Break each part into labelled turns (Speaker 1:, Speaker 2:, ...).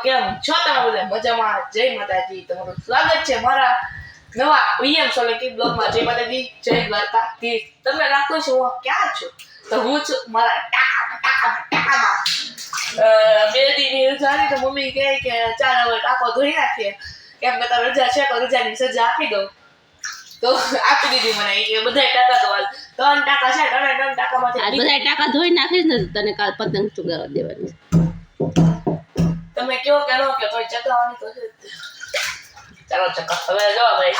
Speaker 1: કેમ છો તમે બધા મજામાં? જય માતાજી. તમારું સ્વાગત છે મારા નવા VM સોલંકી બ્લોગમાં. જય માતાજી, જય દ્વારકાધીશ. તમે રાખો છો હું ક્યાં છું? તો હું છું મારા ટાકામાં. બે દી જાણી તો મમ્મી કહે કે ચાલ હવે ટાકો ધોઈ નાખીએ, કેમ કે તારે રજા છે તો રજાની સજા આપી દો. તો આપી દીધી મને કે બધા ટાકા ધોવા. 3 ટાકા છે, 3 ટાકામાંથી બધા ટાકા ધોઈ નાખીશ ને તને કાલ પતંગ ચગાવવા દેવાની. તમે કેવો કરો કે તોય ચગાવવાની તો છે. ચાલો ચકા હવે જો ભાઈ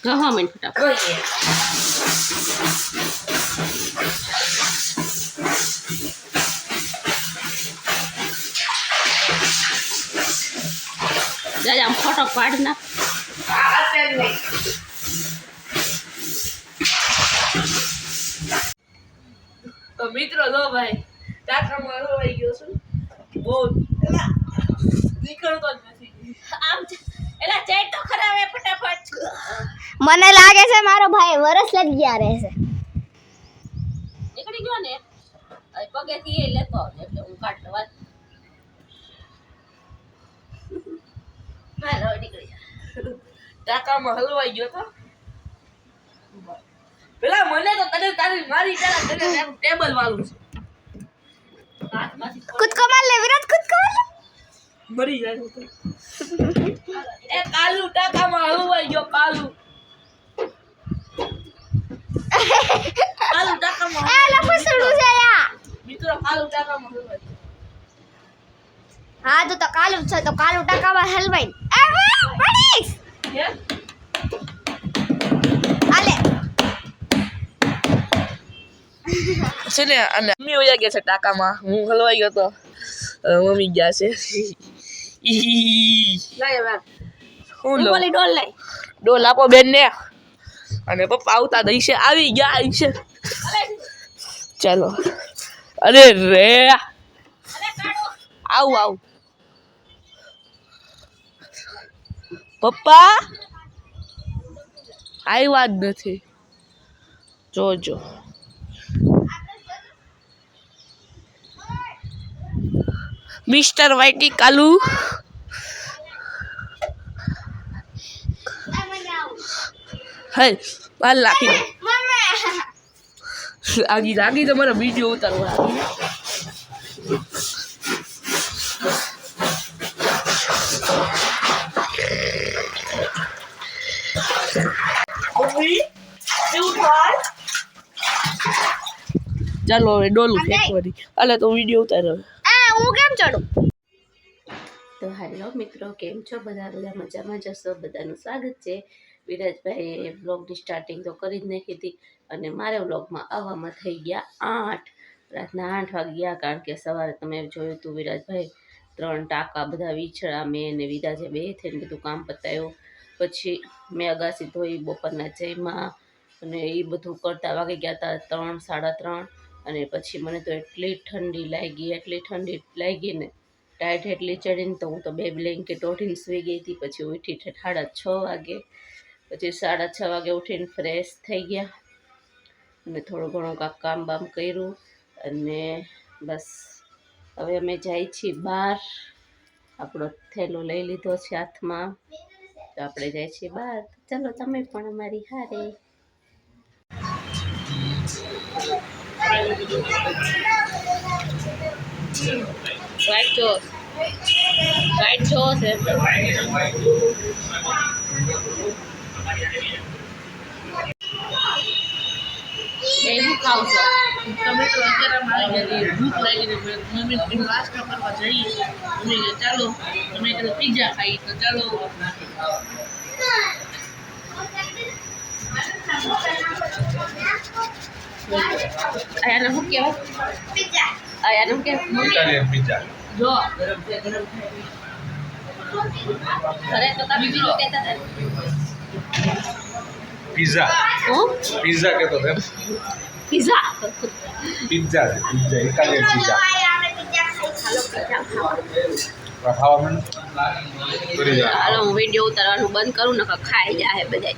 Speaker 1: કહો મને ફટાફટ કહીએ. દાદા આમ ફોટો પાડ ના. અત્યારે નહીં. તો મિત્રો જો ભાઈ ટાકામાં રોવાઈ ગયો છું બહુ. નીકળતો જ નથી આમ. એલા ચેટ તો ખરાબ હે ફટાફટ.
Speaker 2: મને લાગે છે મારો ભાઈ વરસ લગ ગયા રહેશે.
Speaker 1: નીકળી ગયો ને પગેથી એ લેતો એટલે હું કાઢ લવા. હાલો નીકળી જા. ટાકામાં હલવાઈ ગયો તો પેલા મને તો તને તારી મારી પેલા તને ટેબલ વાળું છે.
Speaker 2: કૂદકો માર લે વિરાટ, કૂદકો માર લે.
Speaker 1: મરી જાય તો એ કાલુ ટાકામાં હલવાઈ ગયો. કાલુ ટાકામાં
Speaker 2: એ લફસડું છે યા
Speaker 1: મિત્રો. કાલુ ટાકામાં હલવાઈ ગયો.
Speaker 2: હા તો કાલુ છે તો કાલુ ટાકામાં હલવાઈ. એ પડીશ
Speaker 1: હે
Speaker 2: આલે
Speaker 1: છે ને. અને મમ્મી વયા ગયા છે ટાકામાં, હું હલવાઈ ગયો તો મમ્મી ગયા છે. હું બોલી ડોલ લઈ ડોલ આપો બેન ને. અને પપ્પા આવતા દઈ છે, આવી ગયા છે. ચાલો અરે રે આવ પપ્પા આવ્યા જ નથી. જોજો મિસ્ટર વાઈટી કાલુ. હે પાલ લાખી આગી તમારો વિડિયો ઉતારવા. ચાલો હવે ડોલું ફેંકવાની. અલે તો વિડિયો ઉતારો.
Speaker 2: હું કેમ ચડું?
Speaker 3: તો હેલો મિત્રો, કેમ છો બધા મજામાં જશો? બધાનું સ્વાગત છે. વિરાજભાઈએ બ્લોગની સ્ટાર્ટિંગ તો કરી જ નાખી હતી અને મારે બ્લોગમાં આવવામાં થઈ ગયા 8 રાતના 8 વાગ્યા. કારણ કે સવારે તમે જોયું હતું વિરાજભાઈ 3 ટાંકા બધા વીછળા મેં ને વિરાજે 2 થઈને બધું કામ પતાવ્યું. પછી મેં અગાસી ધોઈ, બપોરના જઈમાં અને એ બધું કરતા વાગી ગયા હતા 3 સાડા 3. અને પછી મને તો એટલી ઠંડી લાગી ને ટાઈટ એટલી ચડીને તો હું તો 2 બ્લેન્કેટ ઓઢીને સૂઈ ગઈ હતી. પછી ઉઠી 6:30 વાગે. પછી 6:30 વાગે ઉઠીને ફ્રેશ થઈ ગયા અને થોડું ઘણું કામ બામ કર્યું. અને બસ હવે અમે જાય છીએ બહાર. આપણો થેલો લઈ લીધો છે હાથમાં, તો આપણે જાય છીએ બહાર. ચાલો તમે પણ અમારી હારે.
Speaker 1: રાઈટ જો છે. હું ખાઉં છું. તમે તો અત્યારે મારી ભૂખ લાગી રહી. મમ્મી નાસ્તો કરવા જઈએ. મમ્મી કે ચાલો તમે કીધું પિઝા ખાઈ તો ચાલો. આયાને શું કહેવાય?
Speaker 2: પિઝા.
Speaker 1: આયાને શું કહેવાય?
Speaker 4: પિઝા.
Speaker 1: જો ગરમ છે. ઘરે તો તમે બીજું કહેતા હતા.
Speaker 4: પિઝા. પિઝા કહેતો છે.
Speaker 1: Pizza
Speaker 4: pizza Italian pizza. ખાવા કરી જાય.
Speaker 1: હાલો હું વિડીયો ઉતારવાનું બંધ કરું ને ખાઈ જાય બધા.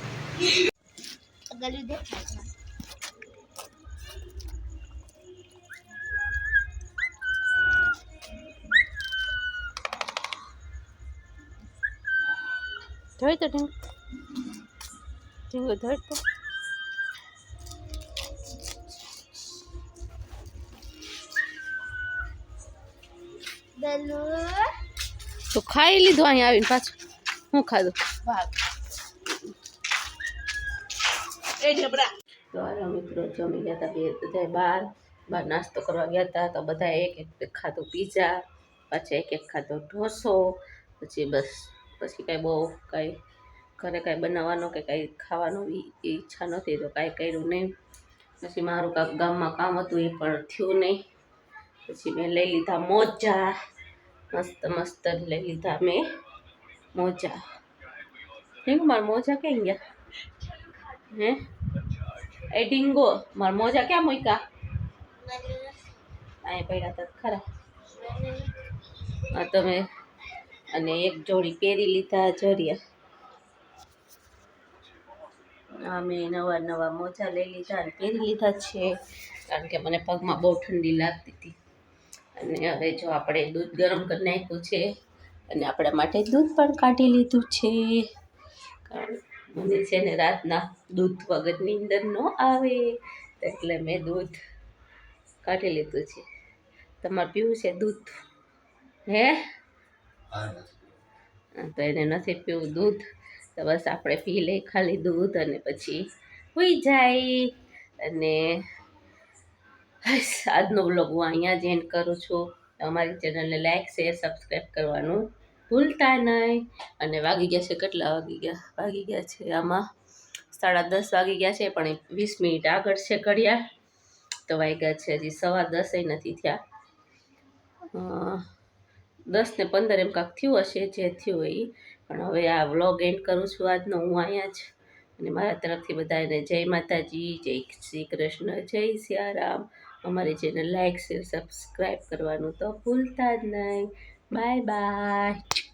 Speaker 2: ગલી દે.
Speaker 3: ધોઈ તો ઢીંગુ ઢીંગુ ધોઈ તો તો ખાઈ લીધું અહીંયા આવીને પાછું હું ખાધું
Speaker 1: ભાગ એ ઢબરા
Speaker 3: તો હાલો મિત્રો જમી ગયા હતા બે બધા બહાર નાસ્તો કરવા ગયા હતા તો બધા એક એક ખાધું પીઝા પાછા એક ખાધો ઢોસો પછી બસ પછી કાંઈ બહુ કાંઈ ઘરે કાંઈ બનાવવાનો કે કાંઈ ખાવાનું ઈચ્છા નહોતી તો કાંઈ કર્યું નહીં પછી મારું કાંઈક ગામમાં કામ હતું એ પણ થયું નહીં પછી મેં લઈ લીધા મોજા મસ્ત મસ્ત લઈ લીધા મેં મોજા ઢીંગુ મારા મોજા ક્યાં ગયા હે એ ઢીંગો મારા મોજા ક્યાં મૂક્યા અહીંયા પડ્યા હતા ખરા હા તમે અને એક જોડી પહેરી લીધા જરિયા મેં નવા નવા મોજા લઈ લીધા અને પહેરી લીધા છે કારણ કે મને પગમાં બહુ ઠંડી લાગતી હતી અને હવે જો આપણે દૂધ ગરમ કરી નાખ્યું છે અને આપણા માટે દૂધ પણ કાઢી લીધું છે કારણ મને છે ને રાતના દૂધ વગર નીંદર ન આવે એટલે મેં દૂધ કાઢી લીધું છે તમારે પીવું છે દૂધ હે તો એને નથી પીવું દૂધ તો બસ આપણે પી લઈ ખાલી દૂધ અને પછી સુઈ જાય અને આજનો વ્લોગ હું અહીંયા જ એન્ડ કરું છું અમારી ચેનલને લાઈક શેર સબસ્ક્રાઈબ કરવાનું ભૂલતા નહીં અને વાગી ગયા છે કેટલા વાગી ગયા છે આમાં 10:30 વાગી ગયા છે પણ 20 મિનિટ આગળ છે ઘડિયાળ તો વાગ્યા છે હજી 10:15 નથી થયા 10:15 એમ કાંક થયું હશે જે થયું એ પણ હવે આ વ્લોગ એન્ડ કરું છું આજનો હું અહીંયા જ અને મારા તરફથી બધાને જય માતાજી જય શ્રી કૃષ્ણ જય સિયારામ અમારી ચેનલ લાઈક શેર સબસ્ક્રાઈબ કરવાનું તો ભૂલતા જ નહીં બાય બાય